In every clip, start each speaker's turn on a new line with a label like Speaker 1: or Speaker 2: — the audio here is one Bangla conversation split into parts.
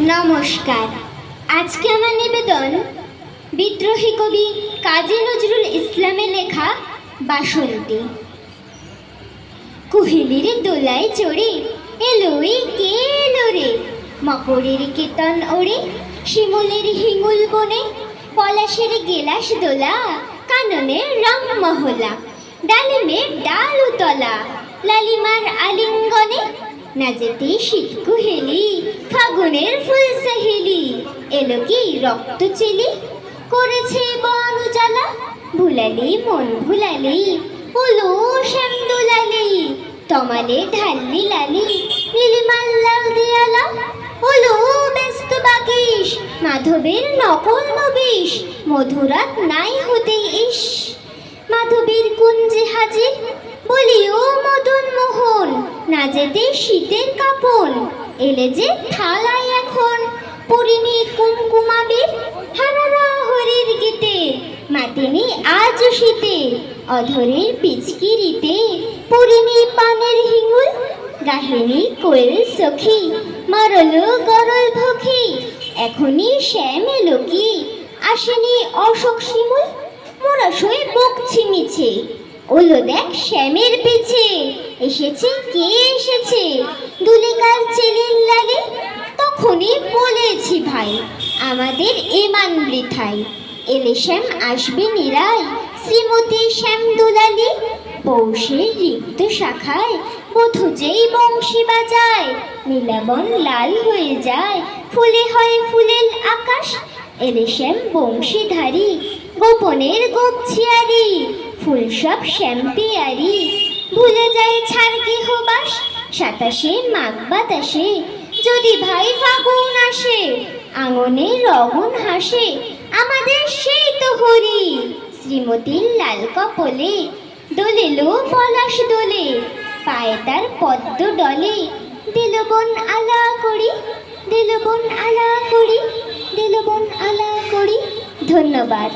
Speaker 1: নমস্কার। আজকে আমার নিবেদন বিদ্রোহী কবি কাজী নজরুল ইসলামের লেখা বাসন্তী। কুহেলির দোলায় চড়ে এলোই কে এলো রে, মকরের কেতন ওড়ে শিমুলের হিঙুল বনে, পলাশের গেলাস দোলা কাননের রং মহলা, ডালিমের ডাল উতলা লালিমার আলিঙ্গনে, না যেতে শীত কুহেলি ফাগুনের ফুল সহেলি, এলো কি রক্ত চেলি করেছে বন উজালা, ভুলালি মন ভুলালি ওলো শ্যাম দুলালি, তমালে ঢাললি লালি নীলিমাল লাল দিয়ালা, ওলো ব্যস্ত বাগিস মাধবের নকল নবিশ, মধুরাত নাই হতে ইস মাধবীর কুঞ্জে হাজির, বলি ও মদন মোহন না যেতে শীতের কাপন, এলে যে থালায় এখন পরিনি কুমকুমাবির, হারারা হরির গীতে মাতিনি আজ শীতে, অধরের পিচকিরিতে পরিনি পানের হিঙুল, গাহিনী কোয়েল সখী মারল গরল ভখি, এখনই শ্যাম এলো কি আসেনি অশোক শিমুল, মোরা সই বকছি মিছে ওলো দেখ শ্যামের পিছে, এসেছে কে এসেছে দুলিকার চেলির লাগে, তখনই বলেছি ভাই আমাদের এমান বৃথায়, এলে শ্যাম আসবে নিরায় শ্রীমতী শ্যাম দুলালি, পৌষের রিক্ত শাখায় বধূ যেই বংশী বাজায়, নীলাবন লাল হয়ে যায় ফুলে হয় ফুলের আকাশ, এলে শ্যাম বংশীধারী গোপনের গোপছিয়ারি, ফুল সব শ্যাম পেয়ারি ভুলে যায় ছাড় গৃহবাস, সাতাশে মাঘ বাতাসে যদি ভাই ফাগুন আসে, আঙনে রগন হাসে আমাদের সেই তো হরি, শ্রীমতীর লাল কপলে দোলেলো পলাশ দোলে, পায়ে তার পদ্ম ডলে, দিল বন আলা করি দিল বন আলা করি দিল বন আলা করি। ধন্যবাদ।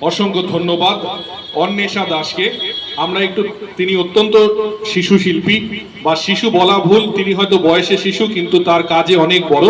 Speaker 2: অসংখ্য ধন্যবাদ অন্বেষা দাসকে। আমরা একটু, তিনি অত্যন্ত শিশু শিল্পী, বা শিশু বলা ভুল, তিনি হয়তো বয়সে শিশু কিন্তু তার কাজে অনেক বড়।